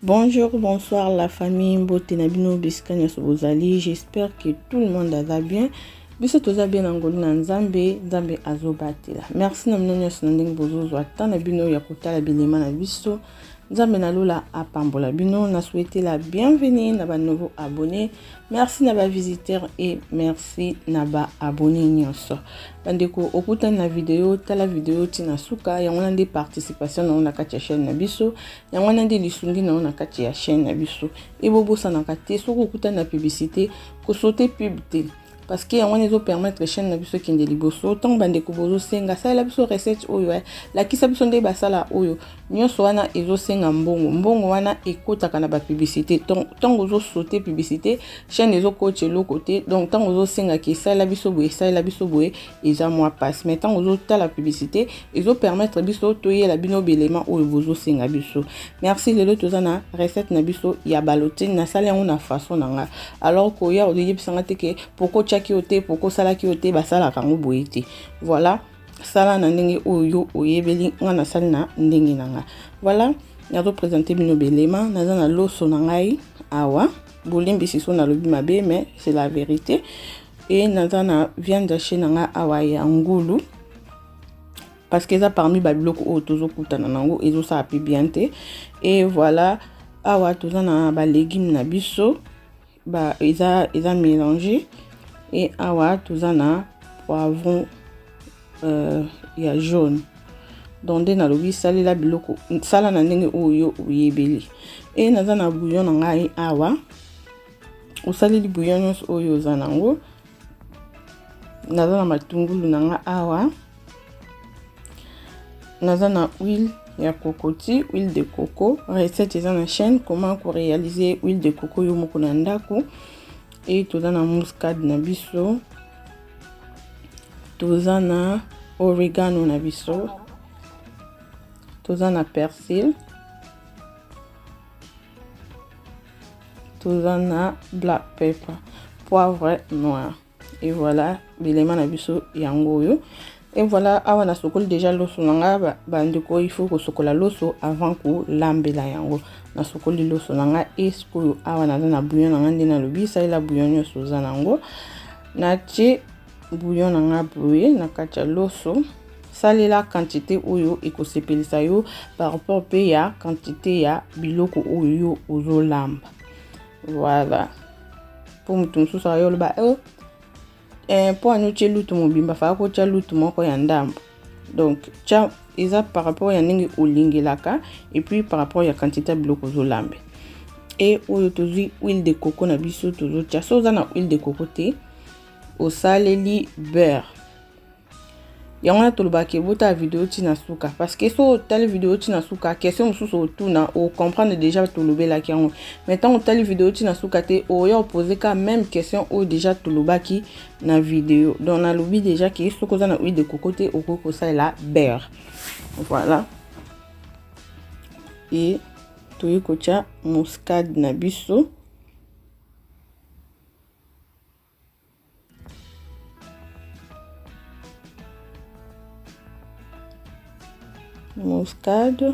Bonjour, bonsoir la famille Mbotenabino Biskanya Sobozali. J'espère que tout le monde va bien. Biso toza bien ngoli na Nzambe, Nzambe azobatela. Merci na mnonyo snanding bozo zwata na bino ya kotala bilema na biso. Nzambe na lola apambola bino na souhaiter la bienvenue na ba nouveaux abonnés. Merci na ba visiteurs et merci na ba abonnés nyonso. Bandeko okuta na video tala video tina suka ya ngona ndi participation na kati ya chaîne na biso ya ngona ndi lisundi na kati ya chaîne na biso ebobosa na kati soko okuta na publicité ko sauter pub te parce que on les permettre chaîne na biso kende liboso tant bandeko bozo senga ça la biso recette oyo la kisa biso nde basala oyo nyonso wana ezo senga mbongo wana ekota na ba publicité tant ozo sauter publicité chaîne ezo coach le côté donc tant ozo senga ki ça la biso boye eza moi passe mais tant ozo ta la publicité ezo permettre biso toye la bino belema oyo bozo senga biso. Merci lelo tozana recette na biso ya balote na sala yango na façon nanga alors ko ya oye bisanga te ke poko kiote poko sala kiote basala kango boyete voilà sala na ndenge oyo oyebeli ngana sala na ndenge nanga voilà nazo présenter bino belema naza na loso na ngai awa bolimbi siso na lobi mabe mais c'est la vérité et naza na viande hachée nanga awa ya ngulu parce que ça parmi ba biloko o tozo kutana nango ezo sa api bien te et voilà awa toza na ba légumes na biso ba eza mélangé. Et awa tozana poivron ya jaune donde na lobi sali la biloko sala na ndenge oyo oyebeli et naza na bouillon na ngai awa osali li bouillon oyo zanango naza na matungulu na nga awa naza na huile ya kokoti huile de coco recette eza na chaîne comment ko réaliser huile de coco yo moko na ndako. Et tozana muscade na biso tozana oregano na biso tozana persil tozana black pepper poivre noir et voilà bilema na biso yango yo. Et voilà awa na sokoli déjà loso nanga bandeko il faut ko sokola loso avant ko lambela yango na sokoli loso nanga esko awa na na bouillon nanga ndina lobi ça la bouillon nyoso zanango na tie bouillon nanga bouillé na kacha loso sali la quantité oyo ekosepelisa yo par rapport pe ya quantité ya biloko oyo ozo lamba voilà pour mutumsu sa yo ba pour nous tche lutu mobimba fa ko tcha lutu moko ya ndambo donc tcha eza par rapport ya ndenge olingelaka et puis par rapport ya quantité ya biloko zolambe et oyo tozwi huile de coco na biso tozo tcha so za na huile de coco te osaleli beurre yango na tolobaki bota vidéo tina suka parce que so tali vidéo tina suka question mususu tuna o comprendre déjà tolobela ki yango maintenant tali vidéo tina suka te o ya poser ka même question o déjà tolobaki na vidéo donc na lobi déjà ki so ko za na huile de coco te o ko ça la beurre voilà et toyi ko cha muscade na biso muscade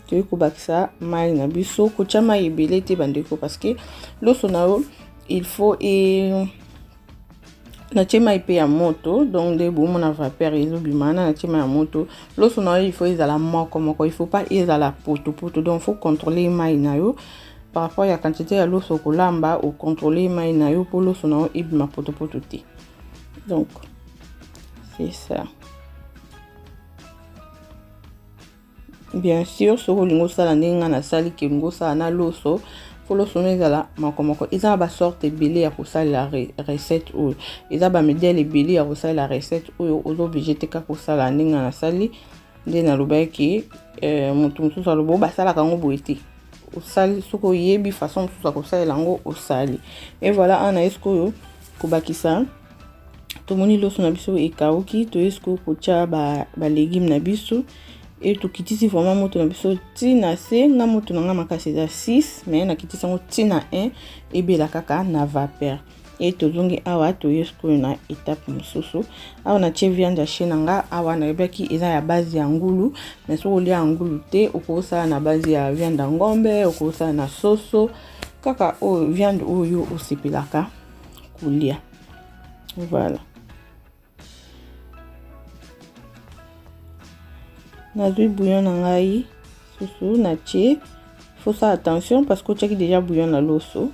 tu ko baksa mai na biso ko chama ebele te bandeko parce que loso nao il faut et na chema ipe ya moto donc de bomo na vapeur ezo bimana na chema ya moto loso nao il faut ezala moko il faut pas ezala poto donc faut contrôler mai na yo par rapport ya quantité ya loso ko lamba ou contrôler mai na yo pour loso nao ibima poto te donc c'est ça. Bien sûr so lingo sala ndinga na sali ke lingo sala na loso fo loso nezala moko eza ba sorte belé ya ko sala la recette ou eza ba modèle belé ya ko sala la recette ou ozo obligé te ka ko sala ndinga na sali ndena lobaki mutu sala bo ba sala kango boete o sali soko yebi façon tout ça ko sala lango o sali et voilà ana esko yo ko bakisa to moni loso na biso e kauki to esko ko cha ba légumes na biso et to kitisi vraiment moto na biso tina se nga moto na nga makasi za 6 mais na kitisi ngo tina 1 et bela kaka na vapeur et tozongi awa toyesko na étape mosusu. Awa na tie viande haché nanga awa na yebaki eza ya base ya ngulu, mais so olia ngulu te okosala na base ya viande ngombe, okosala na soso kaka o viande oyo osepelaka kolia. Voilà. Nazui bouillon na ngai susu na tie. Faut faire attention parce que tu as déjà bouillon na loso.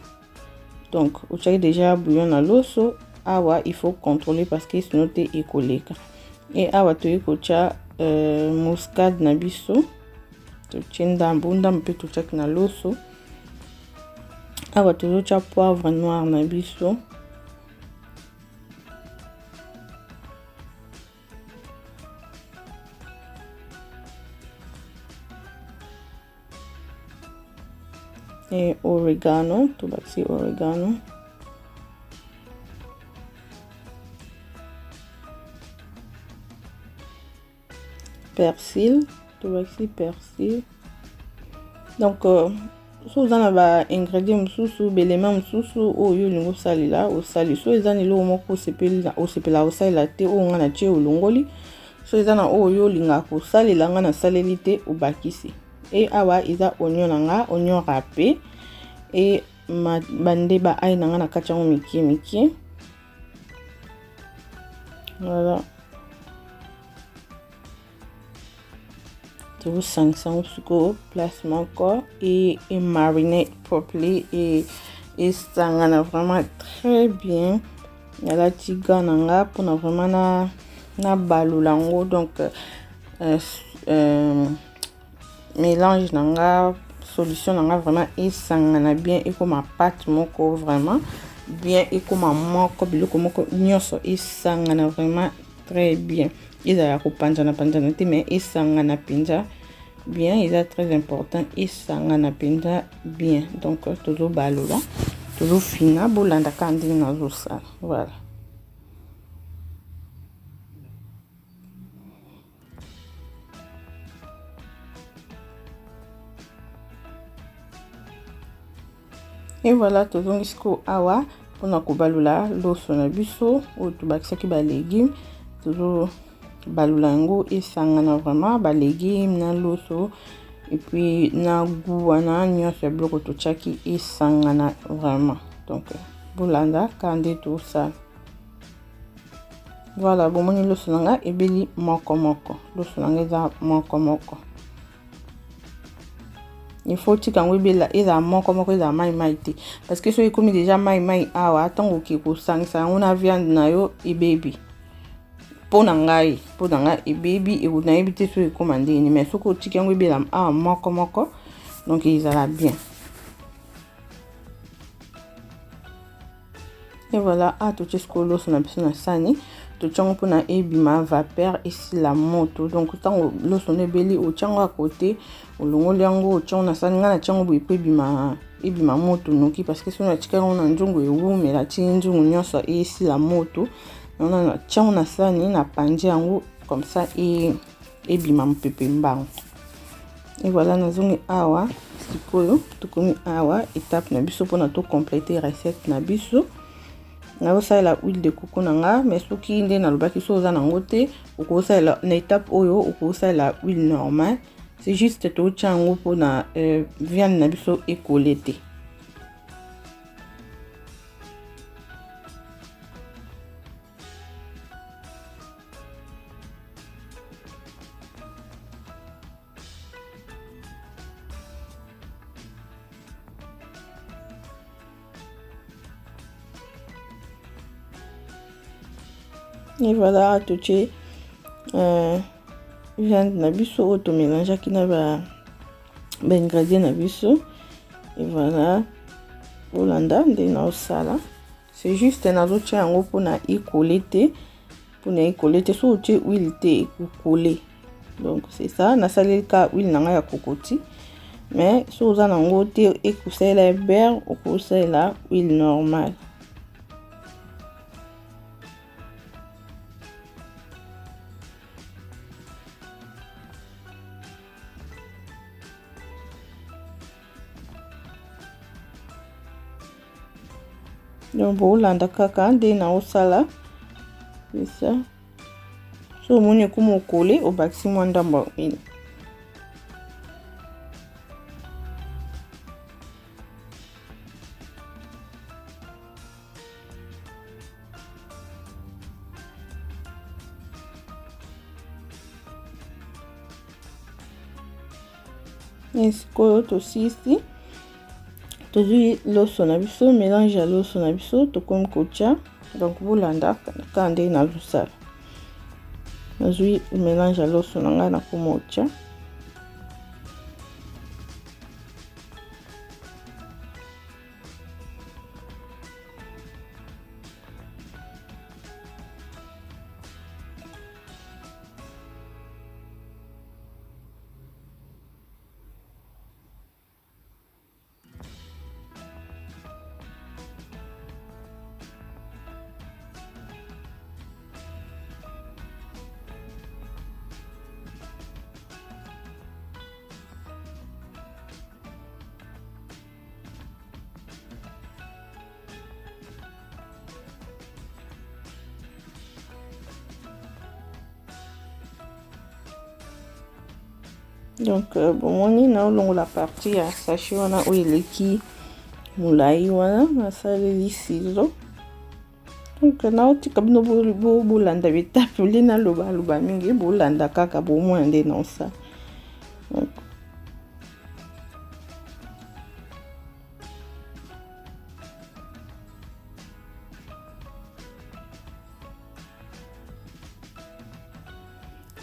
Donc, tu as déjà bouillon na loso. Awa, il faut contrôler parce que sinon tu es collé. Et awa, tu as muscade na biso. Tu tiens d'ambunda, peut tu as na loso. Awa, tu as poivre noir na biso. Et oregano, tout bâti oregano. Persil, tout bâti persil. Donc, so vous en avez ingrédients mususu, beléments mususu, o yo lingo sali la, o sali. So ils en ont le moko sepela, o sali la te, o ngana tie o longoli. So ils en ont o yo linga ko sali la ngana saleli te o bakisi. Et awa iza oignon nanga, oignon râpé et bande ba ay nanga na kachango miki. Voilà. Tu vous sens suko placement encore et marinate properly et ça ngana vraiment très bien. La tiga nanga pour na vraiment na balulango donc mélange nanga solution nanga vraiment et sangana bien et comme pâte moko vraiment bien et comme moko biloko moko nyonso et sangana vraiment très bien. Ils a ko panjana te mais et sangana pinja bien, il est très important et sangana pinja bien. Donc toujours balula toujours fina bolanda kandi na zosa. Voilà. Et voilà, tozongi siko awa pona kobalula loso na biso o tobakisaki ba légumes toujours balula ngo esangana vraiment ba légumes na loso et puis na goût wana nyonso ya biloko totiaki esangana vraiment. Donc bolanda kande tout ça. Voilà, bomoni loso nanga ebeli moko loso nanga eza moko. Il faut que tu aies eza moko eza mai te parce que so ekomi déjà mai awa tango ki ko sangisa on a viande na yo e baby pona ngai e baby e na ebite so ekomande ni mais soko tika ngo ebela awa moko donc ezala bien. Et voilà, tout ce que l'eau sur la sani, tout tchango pour na ebima vapeur ici la moto. Donc tant l'eau sur le belly au tchango à côté, au longo liango au tchango na sani na tchango bu ebima moto noki parce que sur la tika on a njongo ewu mais la tika njongo nyonso ici la moto. On a tchango na sani na panje yango comme ça et ebima mpepe mbango. Et voilà nazongi awa sikoyo tukomi awa étape na biso pour na to compléter recette na biso. Na osa la huile de coco nanga mais soki nde na lobaki so za nango te okosa la na étape oyo okosa la huile normale c'est juste to chango pour na viande na biso écoler te. Et voilà, tout est viande na biso auto mélange qui na ba ingrédients na biso. Et voilà, olanda nde na osala. C'est juste na zo tia yango pour na écoler te so tu huile te coller. Donc c'est ça, na saleli ka huile nanga ya kokoti. Mais so za nango te ekusela beurre okusela huile normale. donc bolanda kaka nde na osala. C'est ça. So omoni ekoma okole obakisi mwa ndambo ya huile. Sikoyo tosisi tozwi loso na biso, mélange ya loso na biso tokomi kotia, donc bolanda kaka nde nazosala. Nazwi mélange ya loso na ngai nakomi otia. Donc bomoni na olongo la partie ya sachet wana oyo eleki molai wana nasaleli ciseau. Donc naotika bino bolanda betape ole naloba mingi bolanda kaka bomona nde na osala. Donc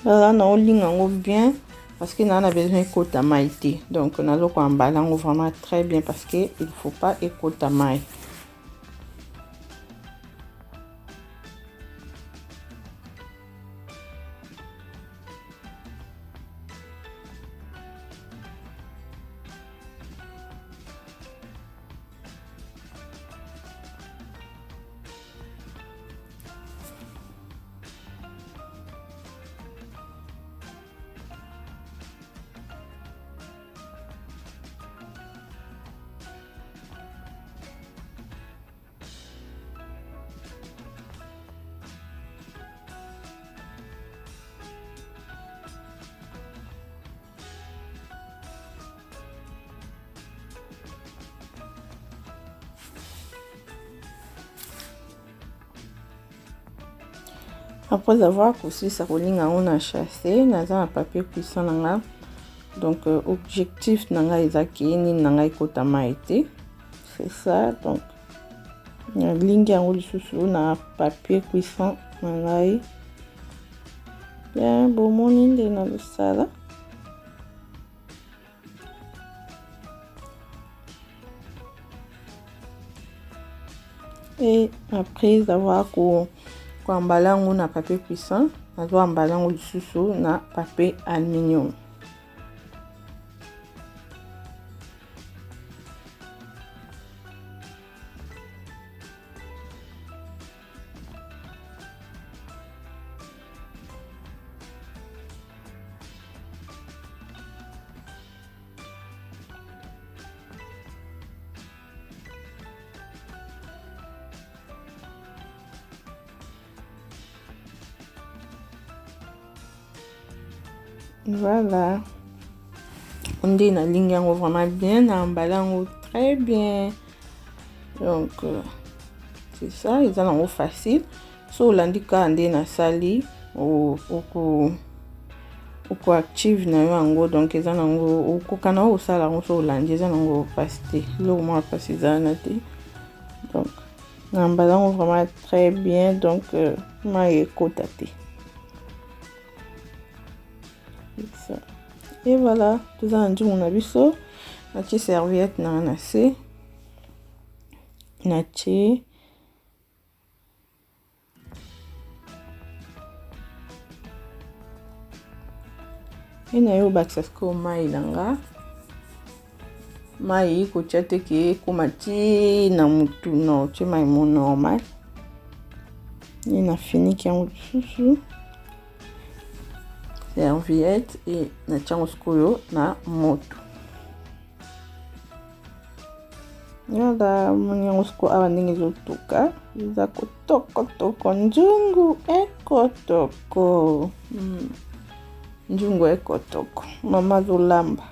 là na olinga yango bien parce que on a besoin de maïté. Donc on a le emballant vraiment très bien parce que il faut pas écouter maï. Après avoir cousu sa rouling on a chassé, naza un papier cuisson nanga. Donc objectif nanga ezaki ni nanga ikota maïté. C'est ça, donc na ligne en lisusu na papier cuisson nanga. Bien bon morning de na sala. Et après avoir emballé on a papier cuisson, nazo emballé on lisusu na papier aluminium. Voilà, on est dans la ligne vraiment bien, on emballant très bien. Donc c'est ça, ils ont facile. So l'indika on est dans sali ou active na yango, donc ils ont au kokana au sala on so landi ils ont facile. Là au moins facile zanati. Donc on emballant vraiment très bien, donc ma écoute. Ça. Et voilà, tout ça en dit mon abisso. La serviette na nassé. Naché. Et na yo baksasko mai langa. Mai ko chate ke komati na mutu no, tu mai mon normal. Et na fini qui en dessous. Serviette et na changoskoyo na moto. Yala moni yango siko awa ndenge ezotuka eza kotoko njungu ekotoko njungu ekotoko mama azolamba.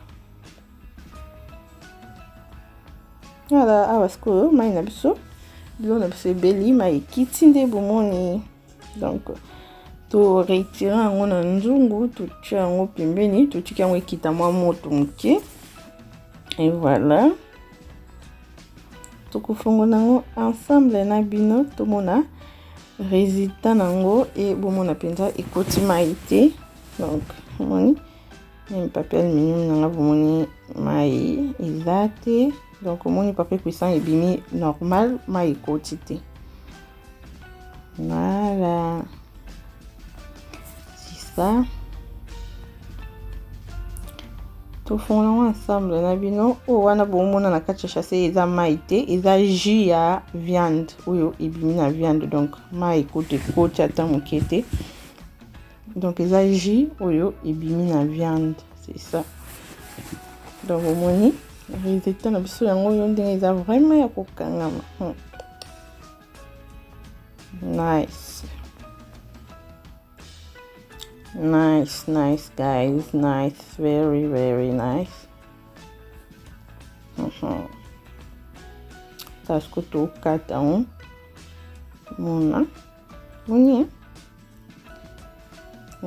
Yala awa siko mai na biso biloko na biso ebeli mai ekiti nde bomoni. Donc to retire yango na njungu totia yango pembeni totiki yango ekita mwa moto moke et voilà. Tokofongola nango ensemble na bino tomona résultat nango et bomona penza ekoti mai te. Donc moni même papier aluminium nanga bomoni mai eza te. Donc moni papier cuisson ebimi normal mai ekoti te. Voilà, c'est ça. Tout fond ensemble na bino o wana bomona na kati chassé eza mai te eza jus ya viande oyo ebimi na viande. Donc mai ekoti ata moke te. Donc eza jus oyo ebimi na viande, c'est ça. Donc omoni résultat na biso yango yo ndenge eza vraiment ya kokangama. Nice. Nice guys, nice, very nice. Ça ce que tu kata mona moni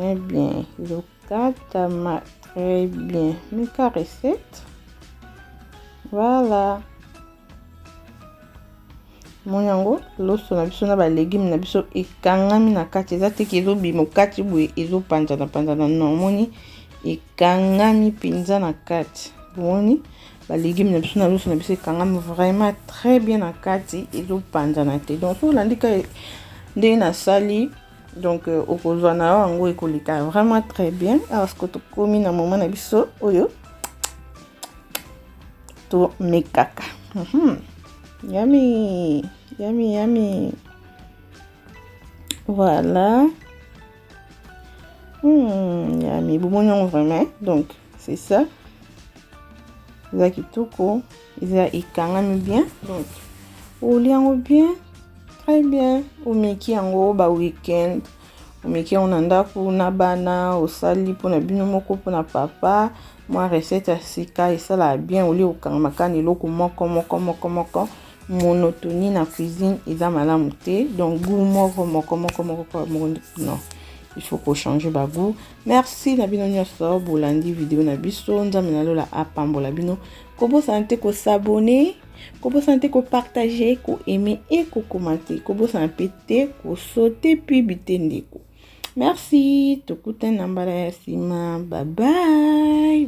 eh bien le kata ma très bien mais ka recette voilà. Monyango loso na biso na ba légumes na biso ekangami na kati eza te ki ezobima kati boye ezopanzana non moni ekangami penza na kati. Moni ba légumes na biso na loso na biso ekangami vraiment très bien na kati ezopanzana te. Donc so landika nde na sali donc okozwa na yango ekolika vraiment très bien. Alors ce que to komi na moment na biso oyo to mekaka. Yummy. Voilà. Yummy. Bon, vraiment. Donc, c'est ça. Ça qui tout court. Ils ont bien. Donc, au lien bien. Très bien. Au meki en ba week-end. Au meki on anda pour na bana. Au sali pour na binomoko pour na papa. Moi, recette à sika et ça là bien. Au lieu au kangamaka ni loko moko. Monotonie na cuisine eza malamu te. Donc goût moko non, il faut qu'on change ba goût. Merci na bino nyonso bolandi vidéo na biso nzambe na lola apambola bino ko bo santé ko s'abonner ko bo santé ko partager ko aimer et ko commenter ko bo santé ko sauter puis bitendeko. Merci, tokuten nambala ya sima. Bye bye.